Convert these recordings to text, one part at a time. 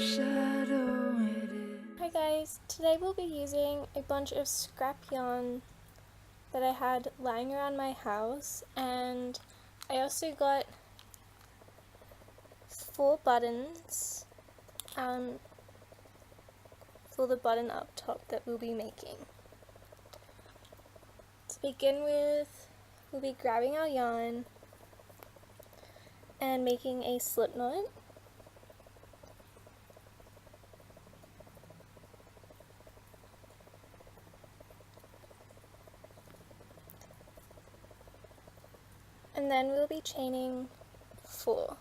Hi guys, today we'll be using a bunch of scrap yarn that I had lying around my house, and I also got 4 buttons for the button up top that we'll be making. To begin with, we'll be grabbing our yarn and making a slip knot. And then we'll be chaining 4.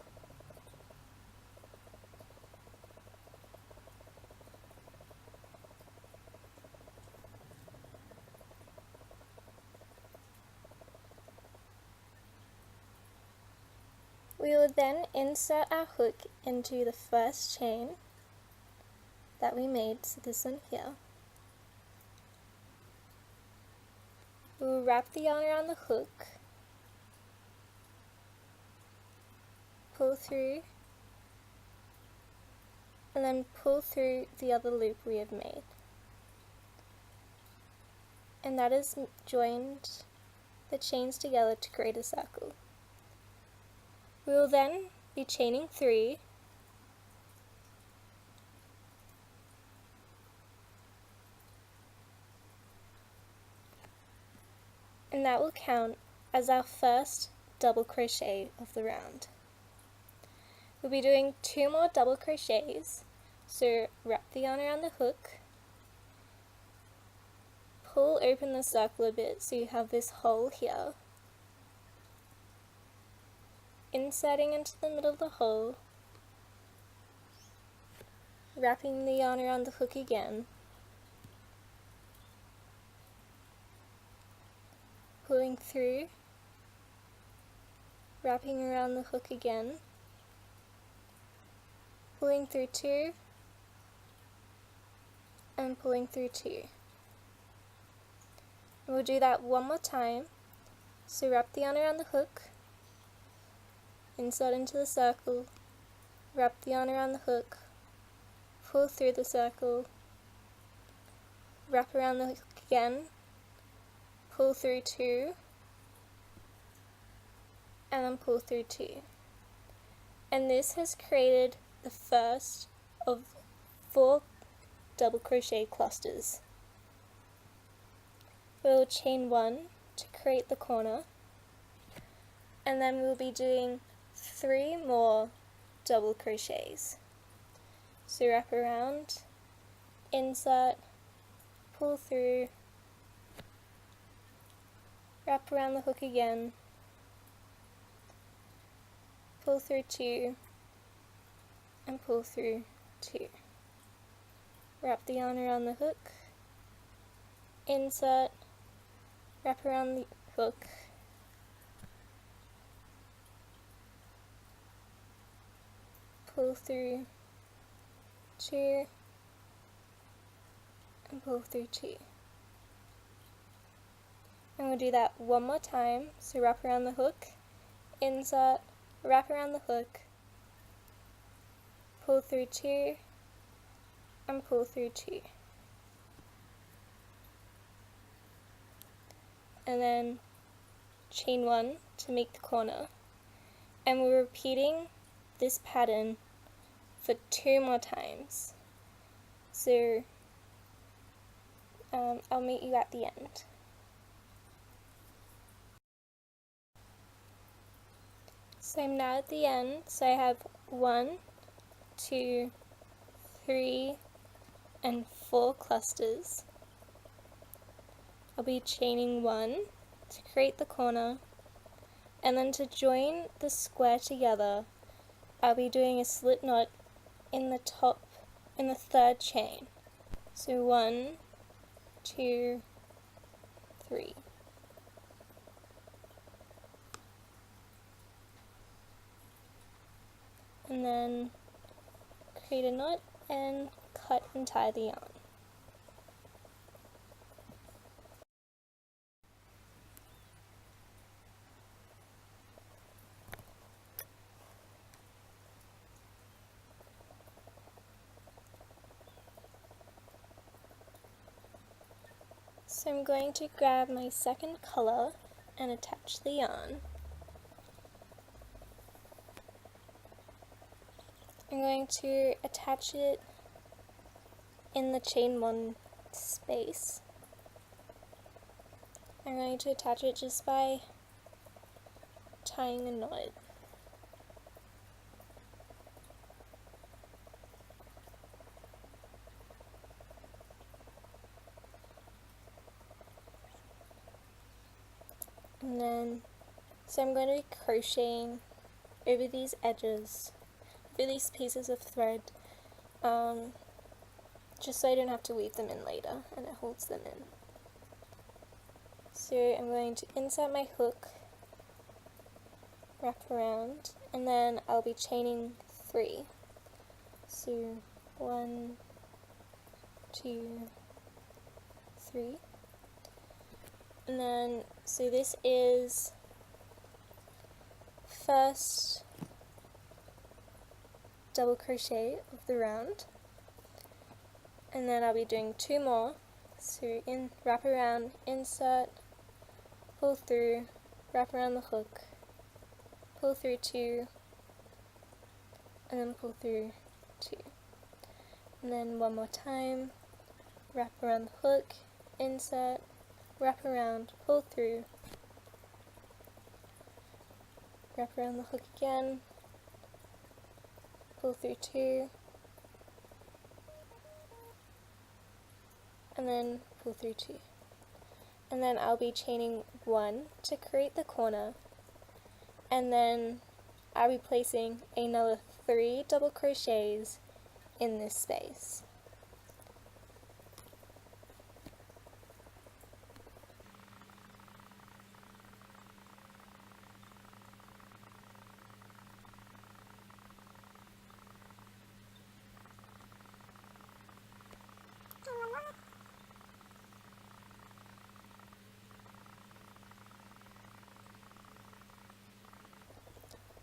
We will then insert our hook into the first chain that we made, so this one here. We will wrap the yarn around the hook, pull through, and then pull through the other loop we have made. And that has joined the chains together to create a circle. We will then be chaining 3, and that will count as our first double crochet of the round. We'll be doing 2 more double crochets, so wrap the yarn around the hook, pull open the circle a bit so you have this hole here, inserting into the middle of the hole, wrapping the yarn around the hook again, pulling through, wrapping around the hook again, pulling through 2, and pulling through 2. And we'll do that one more time. So wrap the yarn around the hook, insert into the circle, wrap the yarn around the hook, pull through the circle, wrap around the hook again, pull through 2, and then pull through 2. And this has created the first of 4 double crochet clusters. We'll chain 1 to create the corner, and then we'll be doing 3 more double crochets. So wrap around, insert, pull through, wrap around the hook again, pull through 2, and pull through 2. Wrap the yarn around the hook, insert, wrap around the hook, pull through 2, and pull through 2. And we'll do that one more time, so wrap around the hook, insert, wrap around the hook, pull through 2, and pull through 2. And then chain 1 to make the corner. And we're repeating this pattern for 2 more times. So I'll meet you at the end. So I'm now at the end, so I have 1, 2, 3, and 4 clusters. I'll be chaining 1 to create the corner, and then to join the square together, I'll be doing a slip knot in the top, in the 3rd chain. So 1, 2, 3. And then create a knot and cut and tie the yarn. So I'm going to grab my second color and attach the yarn. I'm going to attach it in the chain 1 space. I'm going to attach it just by tying a knot. And then, so I'm going to be crocheting over these edges, over these pieces of thread, just so I don't have to weave them in later and it holds them in. So I'm going to insert my hook, wrap around, and then I'll be chaining 3. So 1, 2, 3. And then, so this is first double crochet of the round, and then I'll be doing 2 more. So wrap around, insert, pull through, wrap around the hook, pull through 2, and then pull through 2. And then one more time, wrap around the hook, insert, wrap around, pull through, wrap around the hook again, pull through 2, and then pull through 2. And then I'll be chaining 1 to create the corner, and then I'll be placing another 3 double crochets in this space.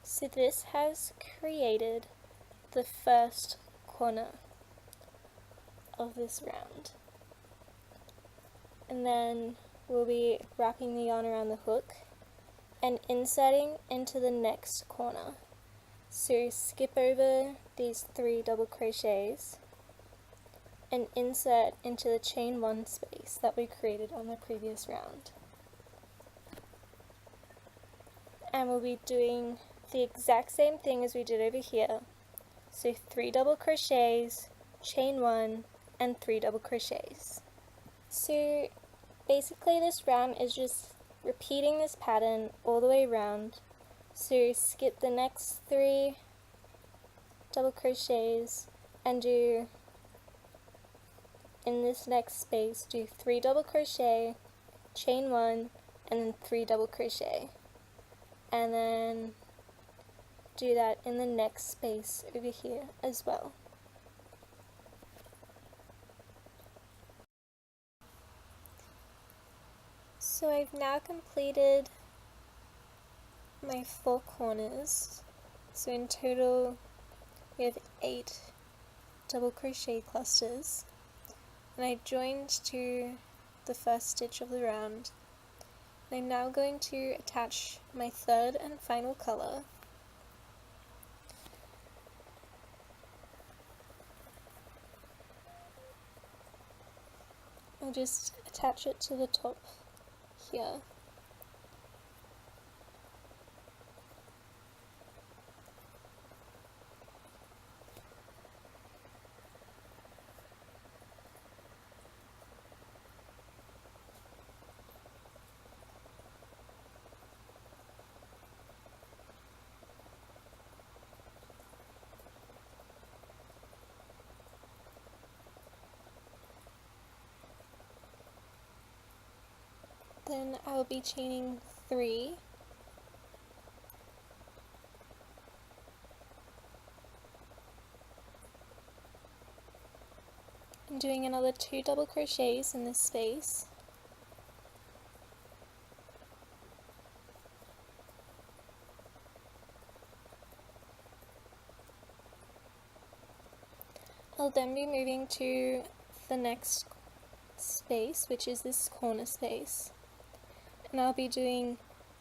So this has created the first corner of this round. And then we'll be wrapping the yarn around the hook and inserting into the next corner. So skip over these 3 double crochets and insert into the chain 1 space that we created on the previous round. And we'll be doing the exact same thing as we did over here. So 3 double crochets, chain 1, and 3 double crochets. So basically this round is just repeating this pattern all the way around. So skip the next 3 double crochets and do, in this next space, do 3 double crochet, chain 1, and then 3 double crochet. And then do that in the next space over here as well. So I've now completed my 4 corners. So in total we have 8 double crochet clusters, and I joined to the first stitch of the round. And I'm now going to attach my 3rd and final color. I'll just attach it to the top here. Then I'll be chaining 3, and doing another 2 double crochets in this space. I'll then be moving to the next space, which is this corner space, and I'll be doing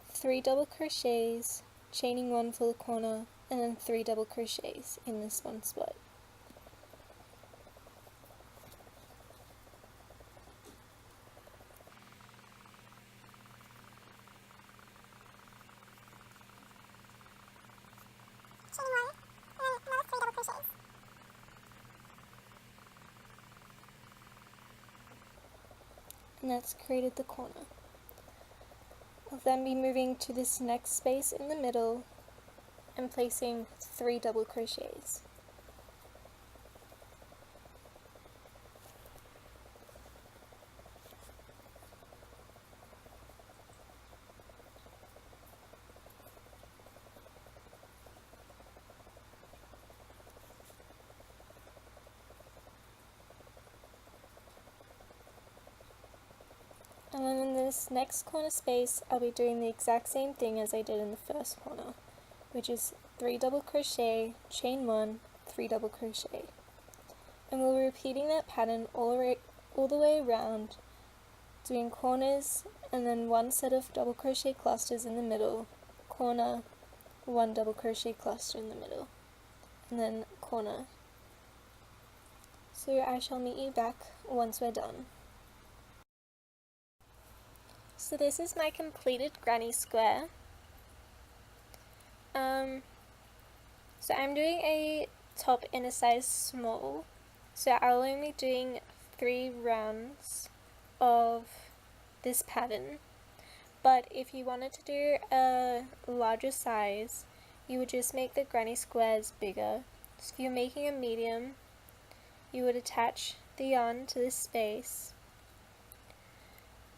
3 double crochets, chaining 1 for the corner, and then 3 double crochets in this one spot. And that's created the corner. I'll then be moving to this next space in the middle and placing 3 double crochets. And then in this next corner space, I'll be doing the exact same thing as I did in the first corner, which is 3 double crochet, chain 1, 3 double crochet. And we'll be repeating that pattern all the way around, doing corners and then 1 set of double crochet clusters in the middle, corner, 1 double crochet cluster in the middle, and then corner. So I shall meet you back once we're done. So this is my completed granny square. So I'm doing a top in a size small, so I'll only be doing 3 rounds of this pattern, but if you wanted to do a larger size, you would just make the granny squares bigger. So if you're making a medium, you would attach the yarn to this space,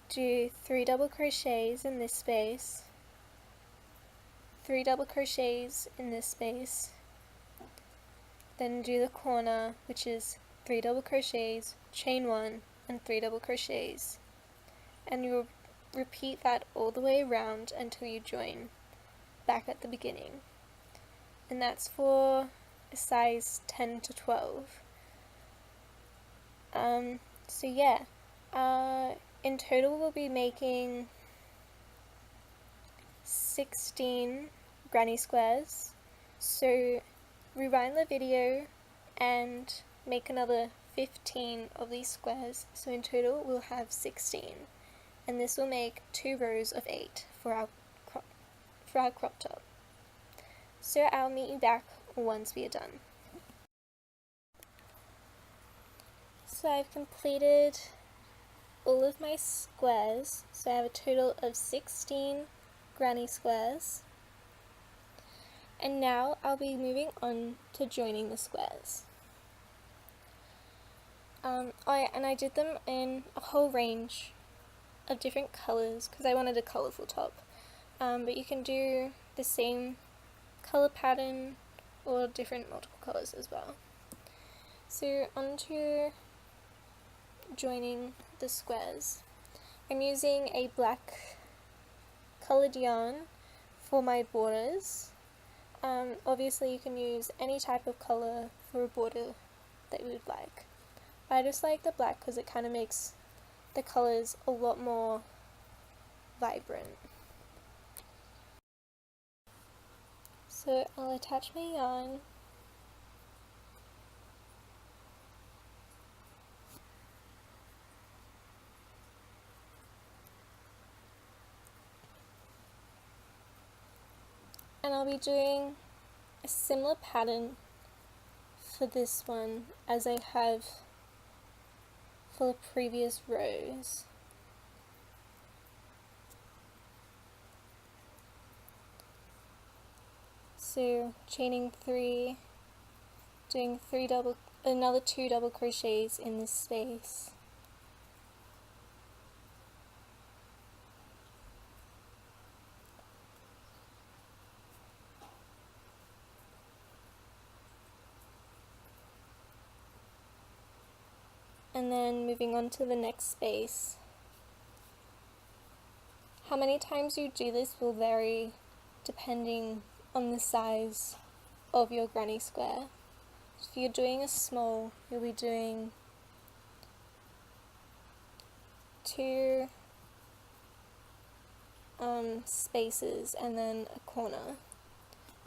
do 3 double crochets in this space, 3 double crochets in this space, then do the corner, which is 3 double crochets, chain 1, and 3 double crochets, and you will repeat that all the way around until you join back at the beginning, and that's for a size 10 to 12. So yeah, in total we'll be making 16 granny squares, so rewind the video and make another 15 of these squares, so in total we'll have 16, and this will make 2 rows of 8 for our crop top. So I'll meet you back once we are done. So I've completed all of my squares, so I have a total of 16 granny squares. And now I'll be moving on to joining the squares. And I did them in a whole range of different colours because I wanted a colourful top. But you can do the same colour pattern or different multiple colours as well. So onto joining the squares. I'm using a black coloured yarn for my borders. Obviously you can use any type of colour for a border that you would like. I just like the black because it kind of makes the colours a lot more vibrant. So I'll attach my yarn . And I'll be doing a similar pattern for this one as I have for the previous rows. So chaining 3, doing another 2 double crochets in this space. And then moving on to the next space. How many times you do this will vary depending on the size of your granny square. So if you're doing a small, you'll be doing two spaces and then a corner.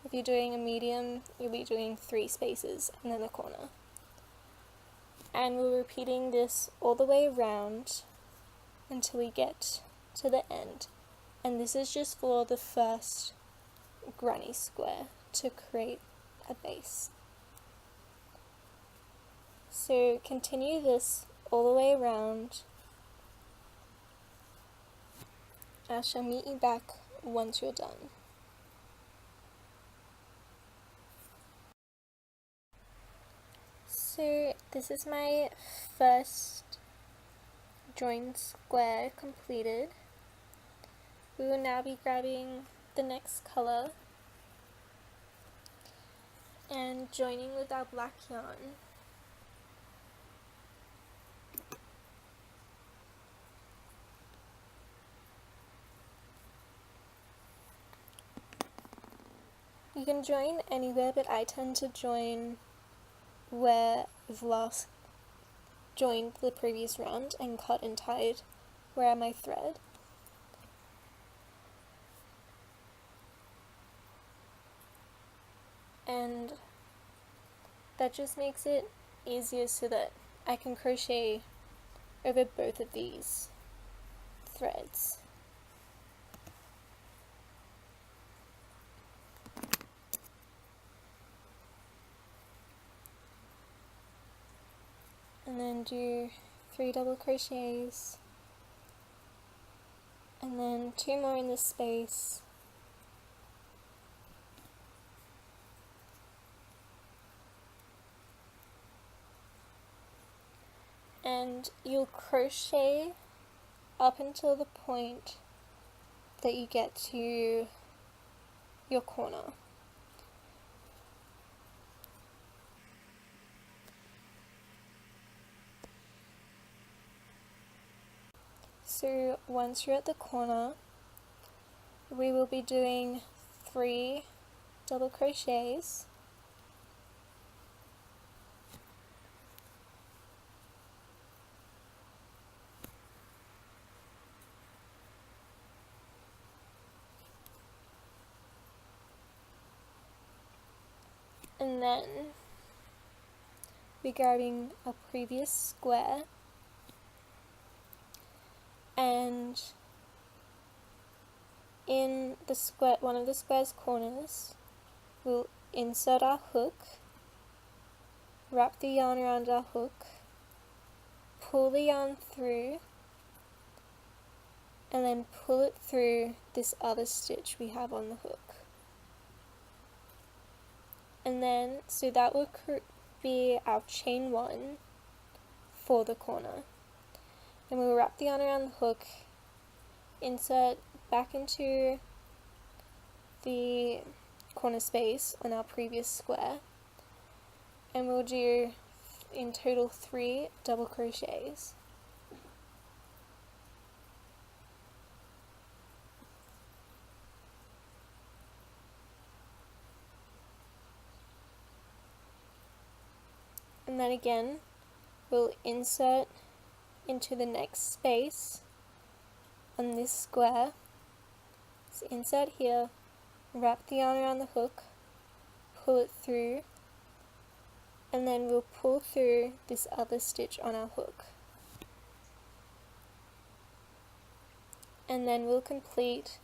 If you're doing a medium, you'll be doing 3 spaces and then a corner. And we're repeating this all the way around until we get to the end. And this is just for the first granny square to create a base. So continue this all the way around. I shall meet you back once you're done. So this is my first joined square completed. We will now be grabbing the next color and joining with our black yarn. You can join anywhere, but I tend to join where I've last joined the previous round and cut and tied where my thread. And that just makes it easier so that I can crochet over both of these threads. And then do 3 double crochets, and then 2 more in this space, and you'll crochet up until the point that you get to your corner. So once you're at the corner, we will be doing 3 double crochets, and then we're grabbing a previous square, and in the square, one of the square's corners, we'll insert our hook, wrap the yarn around our hook, pull the yarn through, and then pull it through this other stitch we have on the hook. And then, so that will be our chain 1 for the corner. Then we'll wrap the yarn around the hook, insert back into the corner space on our previous square, and we'll do in total 3 double crochets. And then again, we'll insert into the next space on this square. So insert here, wrap the yarn around the hook, pull it through, and then we'll pull through this other stitch on our hook. And then we'll complete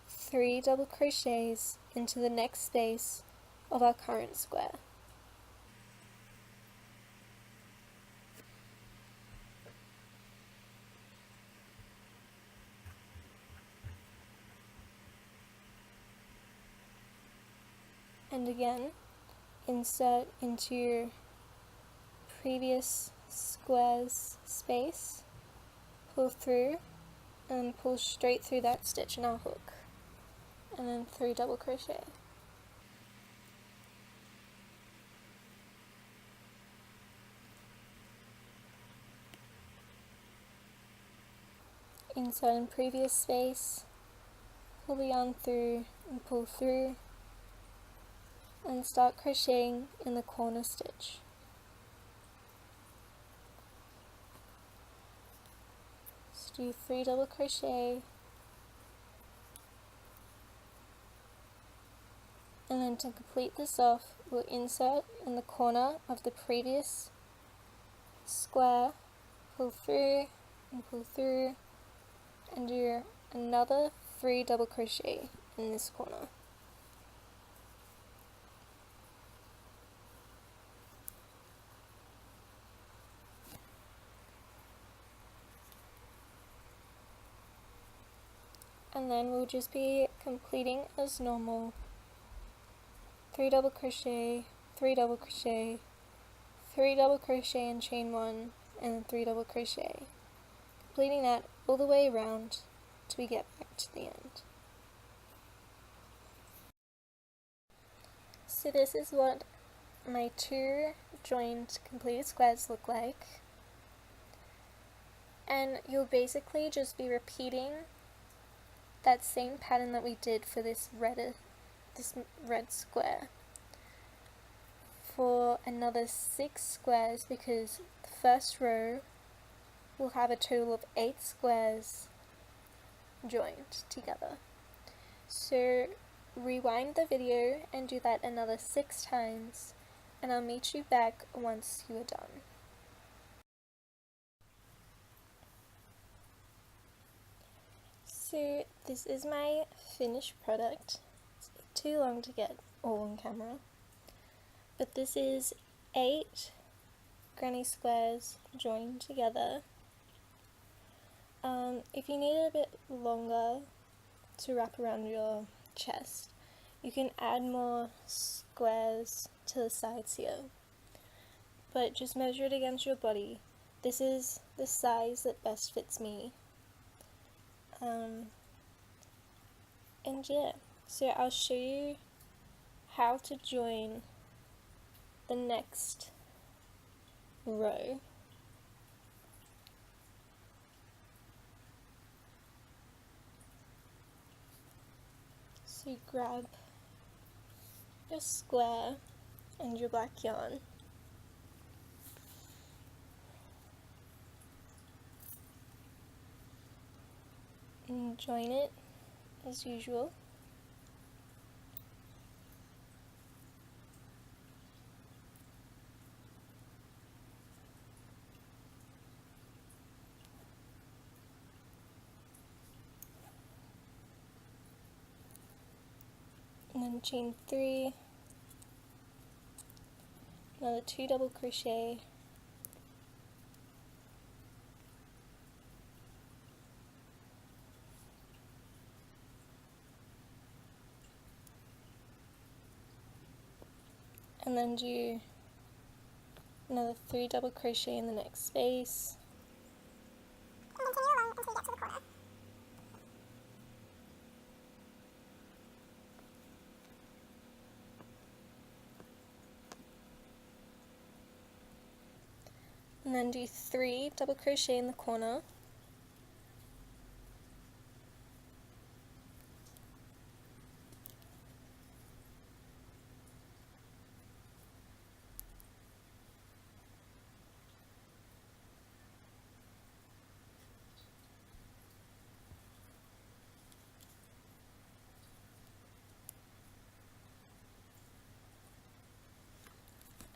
3 double crochets into the next space of our current square. And again, insert into your previous square's space, pull through, and pull straight through that stitch in our hook, and then 3 double crochet. Insert in previous space, pull the yarn through and pull through, and start crocheting in the corner stitch. do 3 double crochet, and then to complete this off, we'll insert in the corner of the previous square, pull through, and do another 3 double crochet in this corner. And then we'll just be completing as normal. 3 double crochet, 3 double crochet, 3 double crochet and chain 1, and 3 double crochet. Completing that all the way around till we get back to the end. So this is what my 2 joined completed squares look like. And you'll basically just be repeating that same pattern that we did for this red square for another 6 squares, because the first row will have a total of 8 squares joined together. So rewind the video and do that another 6 times, and I'll meet you back once you are done. So this is my finished product. It's too long to get all on camera, but this is 8 granny squares joined together. If you need it a bit longer to wrap around your chest, you can add more squares to the sides here, but just measure it against your body. This is the size that best fits me. And yeah, so I'll show you how to join the next row. So you grab your square and your black yarn, and join it as usual. And then chain 3, another 2 double crochet, and then do another 3 double crochet in the next space, and continue along until you get to the corner. and then do 3 double crochet in the corner,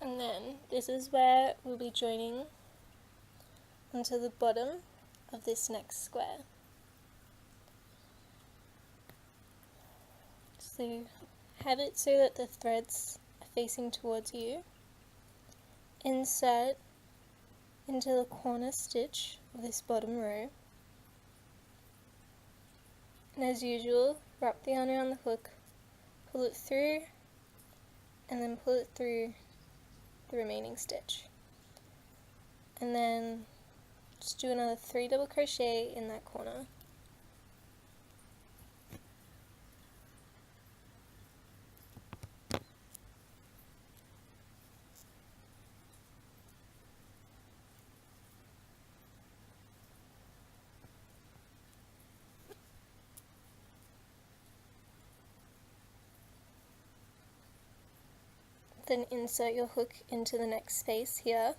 and then this is where we'll be joining onto the bottom of this next square. So have it so that the threads are facing towards you. Insert into the corner stitch of this bottom row, and as usual, wrap the yarn around the hook, pull it through, and then pull it through the remaining stitch, and then just do another 3 double crochet in that corner. Then insert your hook into the next space here,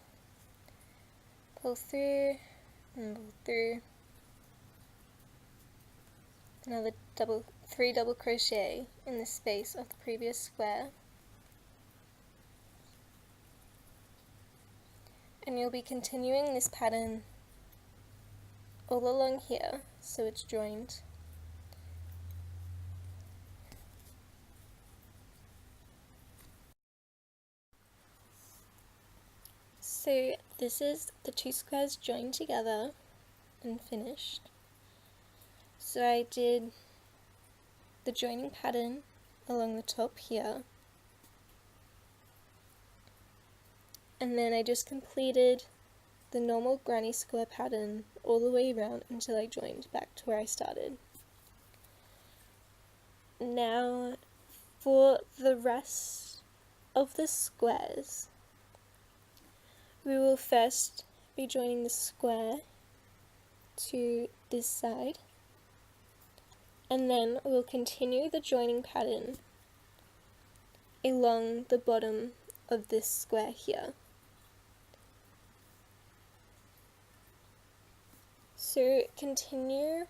pull through and pull through, another three double crochet in the space of the previous square, and you'll be continuing this pattern all along here so it's joined. So this is the two squares joined together and finished. So I did the joining pattern along the top here, and then I just completed the normal granny square pattern all the way around until I joined back to where I started. Now for the rest of the squares, we will first be joining the square to this side, and then we'll continue the joining pattern along the bottom of this square here. So continue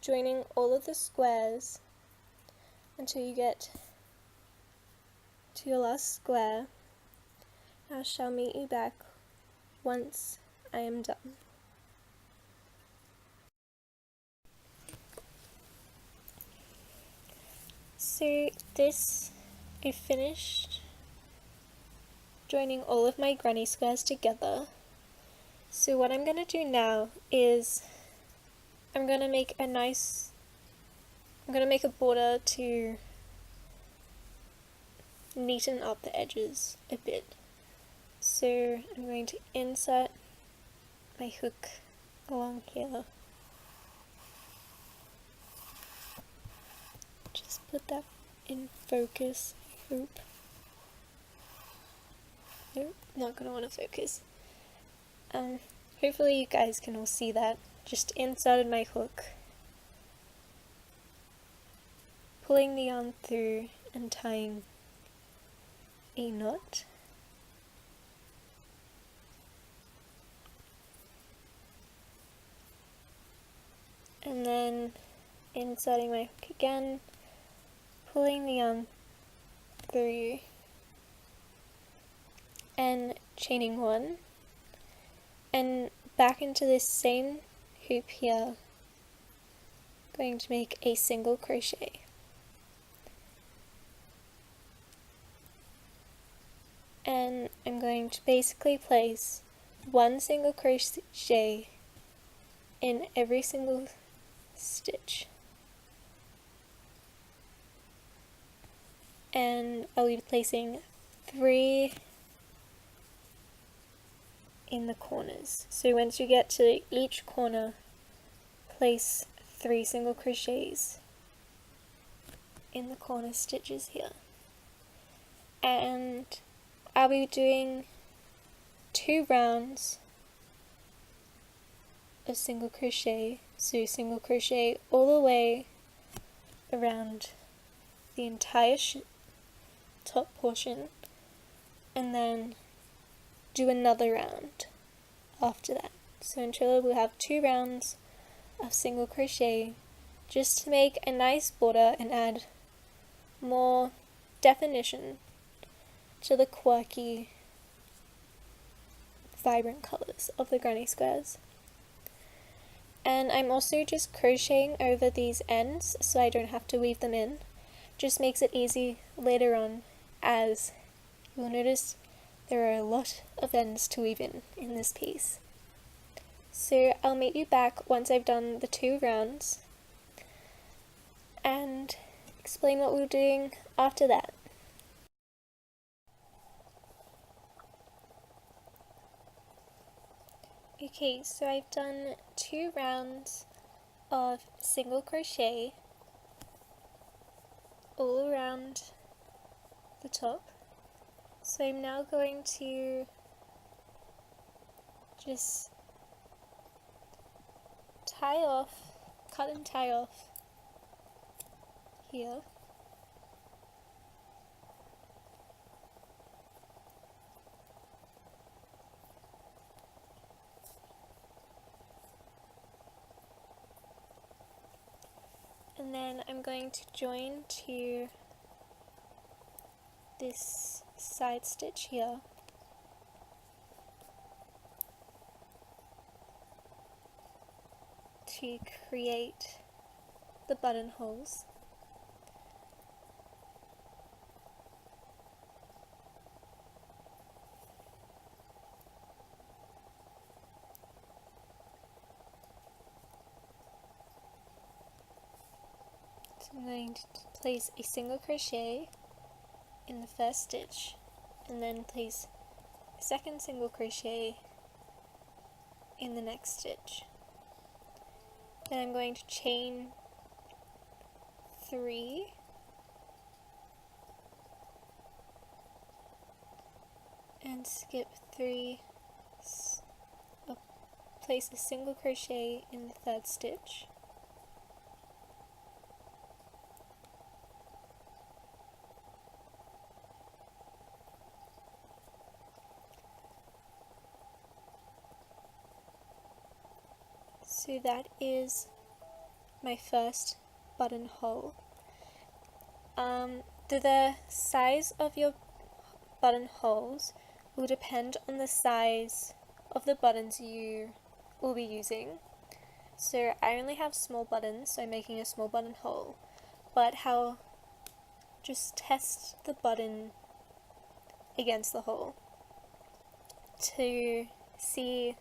joining all of the squares until you get to your last square. I shall meet you back once I am done. So I finished joining all of my granny squares together. So what I'm going to do now is I'm going to make a border to neaten up the edges a bit. So I'm going to insert my hook along here. Just put that in focus, I hope. Nope, not going to want to focus. Hopefully you guys can all see that. Just inserted my hook, pulling the yarn through and tying a knot. And then inserting my hook again, pulling the yarn through and chaining one, and back into this same hoop here, going to make a single crochet. And I'm going to basically place one single crochet in every single stitch, and I'll be placing 3 in the corners. So once you get to each corner, place 3 single crochets in the corner stitches here. And I'll be doing 2 rounds of single crochet, so single crochet all the way around the entire top portion, and then do another round after that. So in total we'll have 2 rounds of single crochet, just to make a nice border and add more definition to the quirky, vibrant colours of the granny squares. And I'm also just crocheting over these ends so I don't have to weave them in. Just makes it easy later on, as you'll notice there are a lot of ends to weave in this piece. So I'll meet you back once I've done the 2 rounds and explain what we're doing after that. Okay, so I've done 2 rounds of single crochet all around the top. So I'm now going to just cut and tie off here. And then I'm going to join to this side stitch here. To create the buttonholes. So I'm going to place a single crochet in the first stitch and then place a second single crochet in the next stitch. Then I'm going to chain 3 and skip 3, place a single crochet in the third stitch. So that is my first buttonhole. The size of your buttonholes will depend on the size of the buttons you will be using. So I only have small buttons, so I'm making a small buttonhole. But just test the button against the hole to see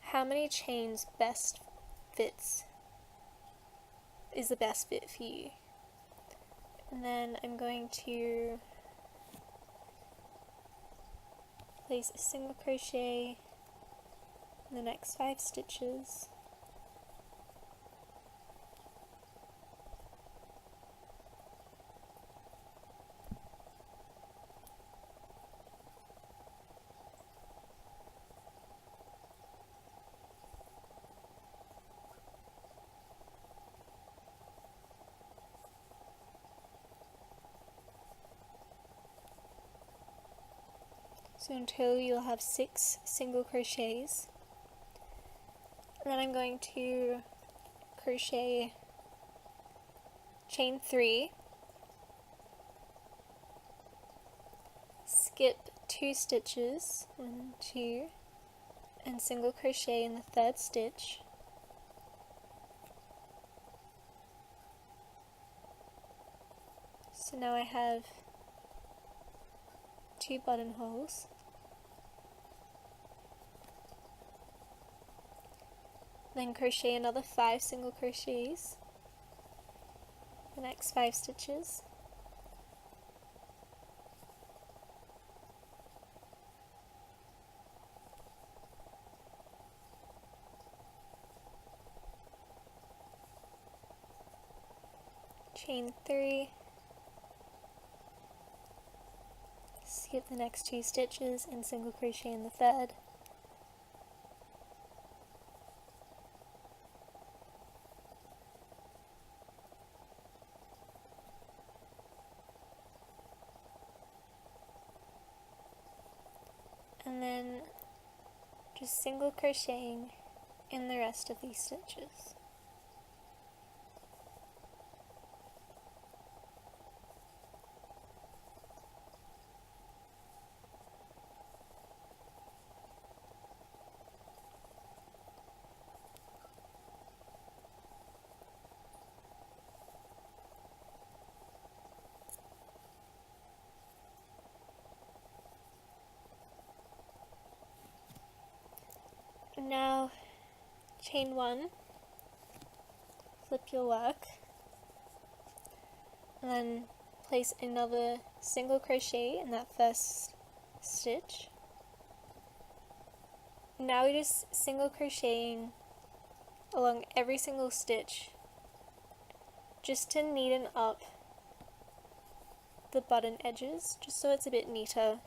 how many chains is the best fit for you. And then I'm going to place a single crochet in the next 5 stitches. So until you'll have 6 single crochets. And then I'm going to crochet, chain 3, skip 2 stitches, 1, 2, and single crochet in the third stitch. So now I have 2 buttonholes. Then crochet another 5 single crochets, the next 5 stitches. Chain 3, skip the next 2 stitches and single crochet in the third. And then just single crocheting in the rest of these stitches. Now chain 1, flip your work, and then place another single crochet in that first stitch. Now we're just single crocheting along every single stitch just to neaten up the button edges, just so it's a bit neater.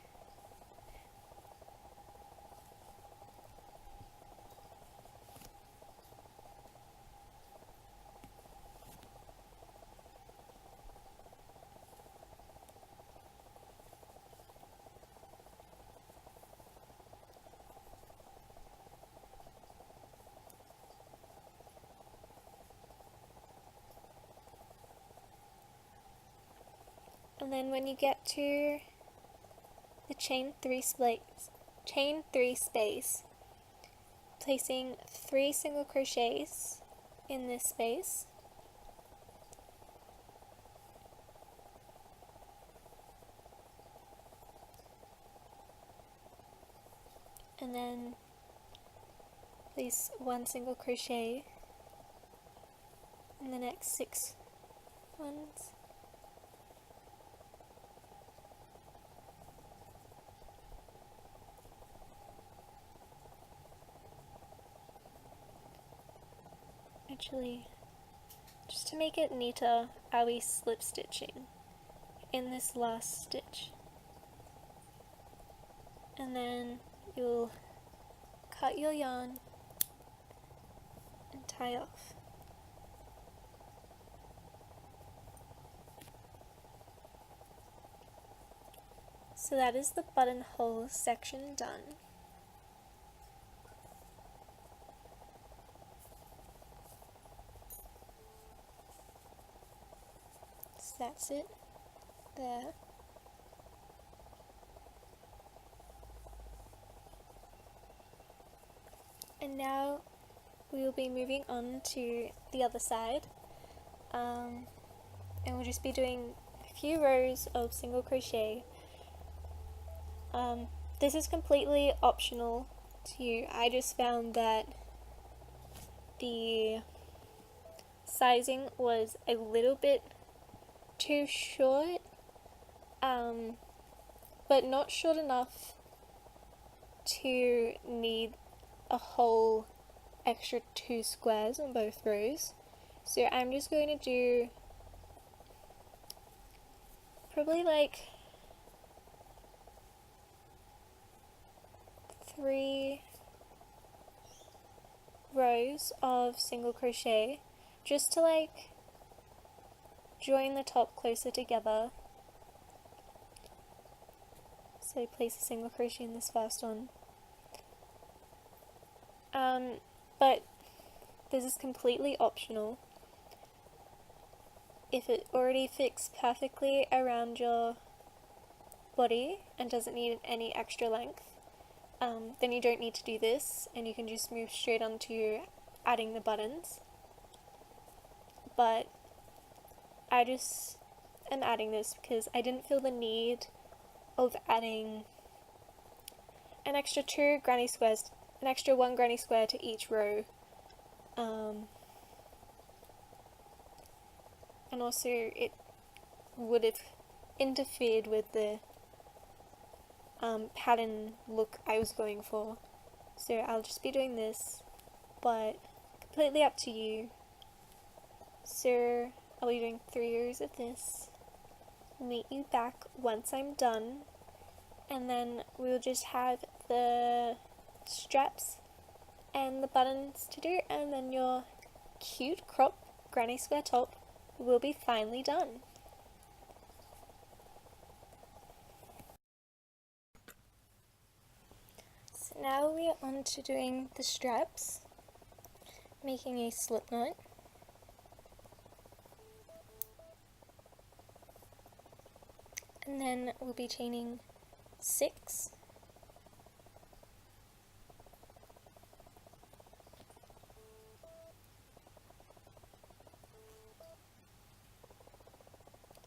And then when you get to the chain 3 space, placing 3 single crochets in this space, and then place 1 single crochet in the next 6 ones. Actually, just to make it neater, I'll be slip stitching in this last stitch. And then you'll cut your yarn and tie off. So that is the buttonhole section done. So that's it there. And now we will be moving on to the other side, and we'll just be doing a few rows of single crochet. This is completely optional to you. I just found that the sizing was a little bit too short, but not short enough to need a whole extra 2 squares on both rows. So I'm just going to do probably like 3 rows of single crochet just to like join the top closer together. So place a single crochet in this first one. But this is completely optional. If it already fits perfectly around your body and doesn't need any extra length, then you don't need to do this, and you can just move straight on to adding the buttons. But I just am adding this because I didn't feel the need of adding an extra 2 granny squares, an extra 1 granny square to each row. And also it would have interfered with the pattern look I was going for. So I'll just be doing this, but completely up to you. So I'll be doing 3 rows of this. Meet you back once I'm done, and then we'll just have the straps and the buttons to do, and then your cute crop granny square top will be finally done. So now we are on to doing the straps, making a slip knot. And then we'll be chaining 6.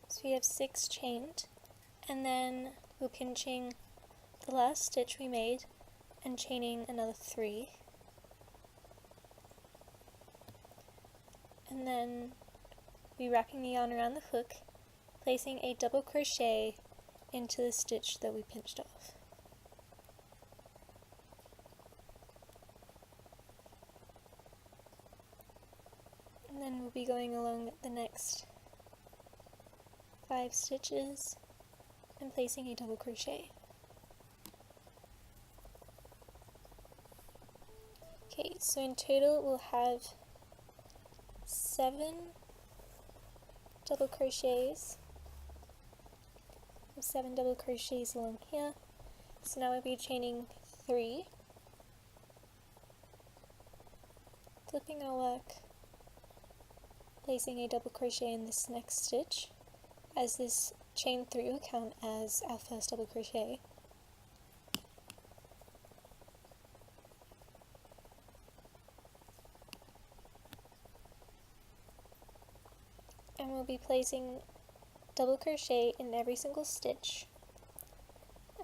So we have 6 chained, and then we're pinching the last stitch we made and chaining another 3. And then we're wrapping the yarn around the hook, placing a double crochet into the stitch that we pinched off. And then we'll be going along the next 5 stitches and placing a double crochet. Okay, so in total we'll have 7 double crochets. 7 double crochets along here. So now we'll be chaining 3, flipping our work, placing a double crochet in this next stitch, as this chain 3 will count as our first double crochet. And we'll be placing double crochet in every single stitch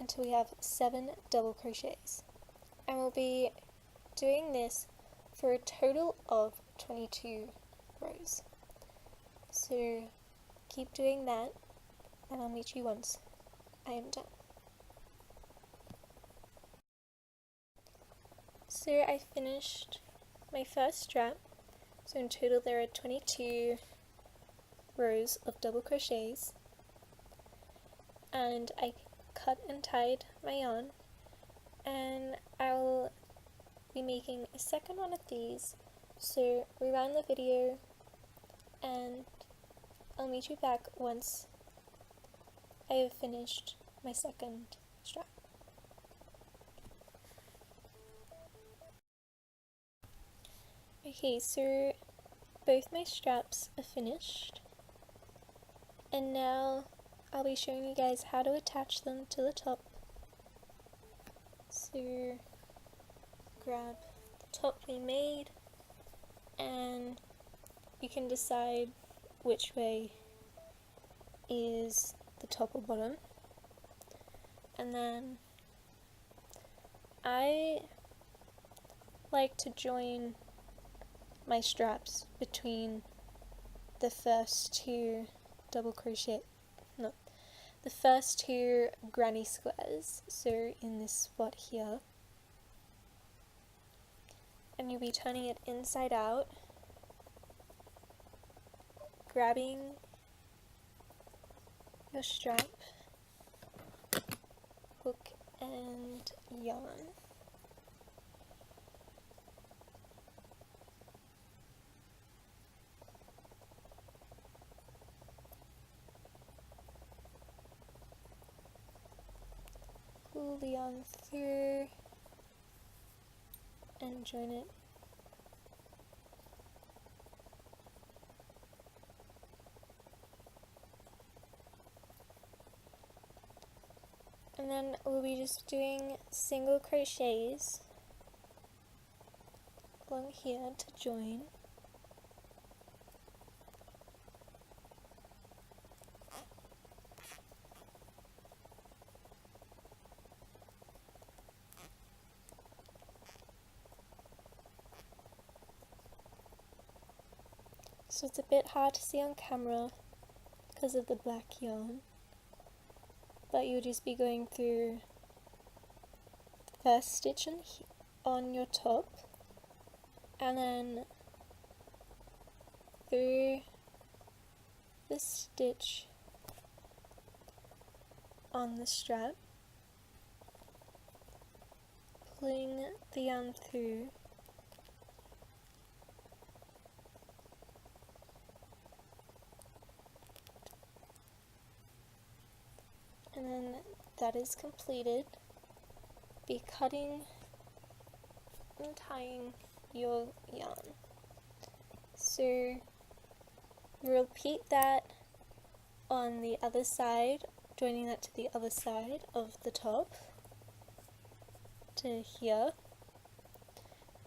until we have 7 double crochets. And we'll be doing this for a total of 22 rows. So keep doing that, and I'll meet you once I am done. So I finished my first strap, so in total there are 22 rows of double crochets, and I cut and tied my yarn, and I'll be making a second one of these, so rewind the video and I'll meet you back once I have finished my second strap. Okay, so both my straps are finished, and now I'll be showing you guys how to attach them to the top. So grab the top we made, and you can decide which way is the top or bottom, and then I like to join my straps between the first two the first two granny squares, so in this spot here, and you'll be turning it inside out, grabbing your strap, hook and yarn. Pull the yarn through and join it. And then we'll be just doing single crochets along here to join. So it's a bit hard to see on camera because of the black yarn, but you'll just be going through the first stitch on your top, and then through the stitch on the strap, pulling the yarn through, and then that is completed, be cutting and tying your yarn. So you repeat that on the other side, joining that to the other side of the top to here,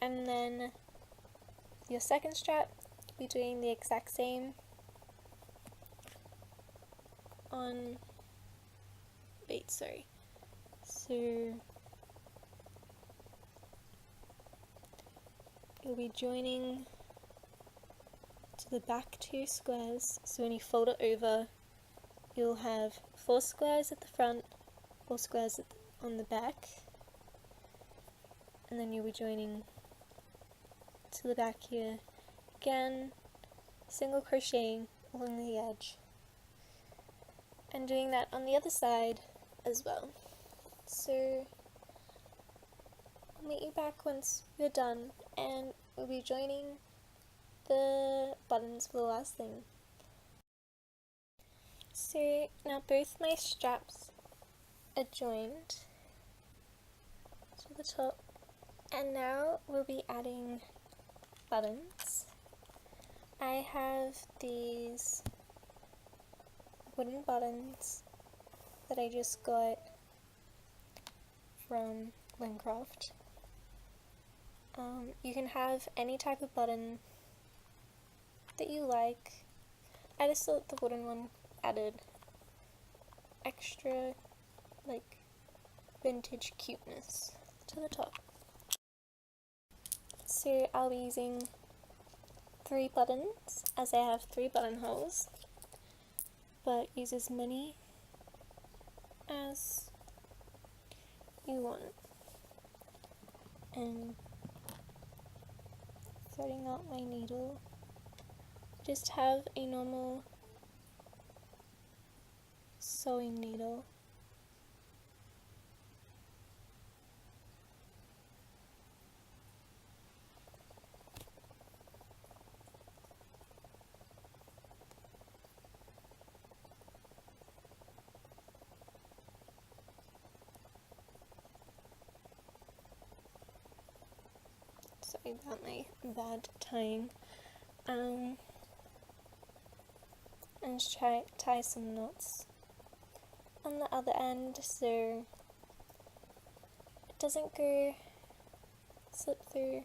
and then your second strap, you'll be doing the exact same on so you'll be joining to the back two squares, so when you fold it over you'll have 4 squares at the front, 4 squares on the back, and then you'll be joining to the back here again, single crocheting along the edge, and doing that on the other side as well. So I'll meet you back once we're done, and we'll be joining the buttons for the last thing. So now both my straps are joined to the top, and now we'll be adding buttons. I have these wooden buttons that I just got from Lincraft. You can have any type of button that you like. I just thought the wooden one added extra, like, vintage cuteness to the top. So I'll be using 3 buttons, as I have 3 buttonholes, but use as many as you want. And threading out my needle, just have a normal sewing needle. Sorry about my bad tying. And tie some knots on the other end so it doesn't slip through.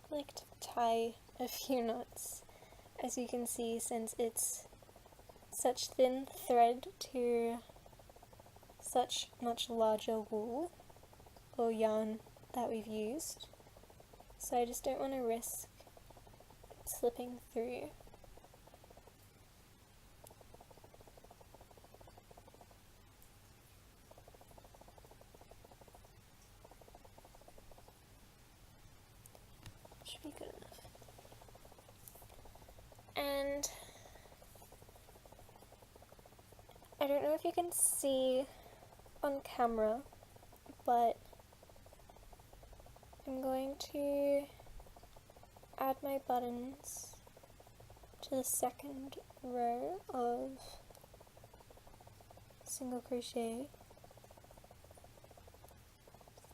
I like to tie a few knots, as you can see, since it's such thin thread to such much larger wool or yarn that we've used, so I just don't want to risk slipping through. Should be good enough. And I don't know if you can see on camera, but I'm going to add my buttons to the second row of single crochet.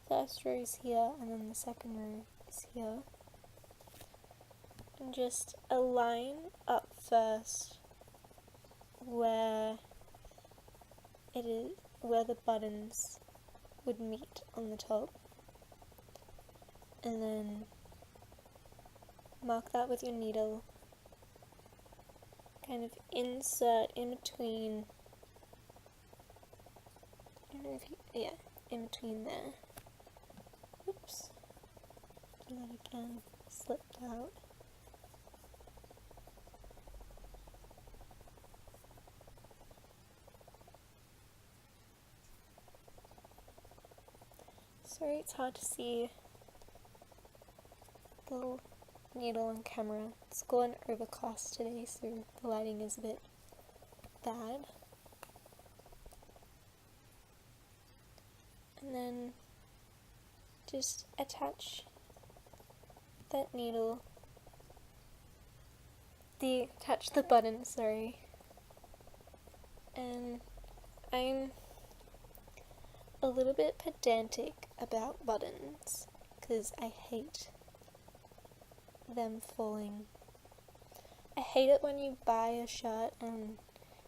The first row is here, and then the second row is here. And just align up first where the buttons would meet on the top, and then mark that with your needle, kind of insert in between, I don't know if you, yeah, in between there. Oops, do that again, slipped out. Sorry, it's hard to see the little needle on camera. It's gone overcast today, so the lighting is a bit bad. And then just attach that needle, attach the button, sorry. And I'm a little bit pedantic about buttons because I hate them falling. I hate it when you buy a shirt and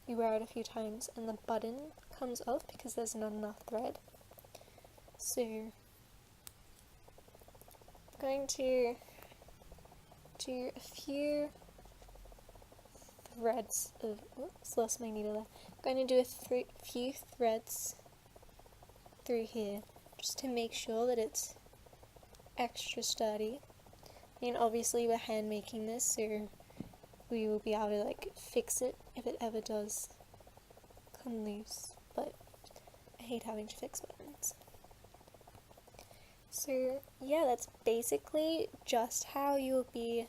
you wear it a few times and the button comes off because there's not enough thread. So I'm going to do a few threads of, oops, lost my needle there. I'm going to do a few threads through here just to make sure that it's extra sturdy. I mean, obviously we're hand making this, so we will be able to like fix it if it ever does come loose, but I hate having to fix buttons. So yeah, that's basically just how you'll be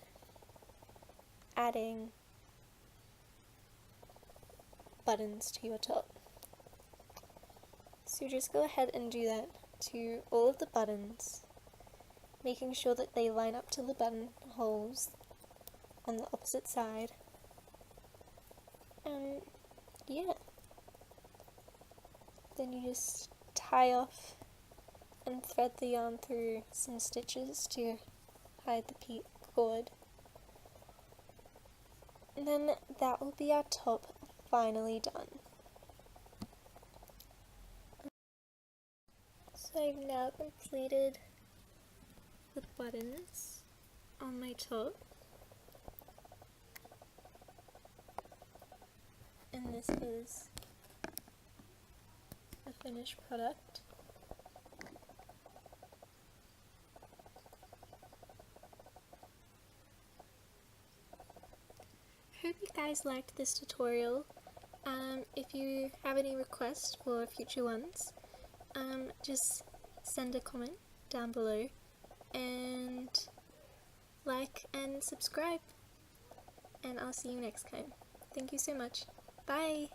adding buttons to your top. So just go ahead and do that to all of the buttons, making sure that they line up to the buttonholes on the opposite side. And yeah, then you just tie off and thread the yarn through some stitches to hide the cord. And then that will be our top finally done. So I've now completed the buttons on my top, and this is the finished product. Hope you guys liked this tutorial. If you have any requests for future ones, just send a comment down below and like and subscribe, and I'll see you next time. Thank you so much. Bye!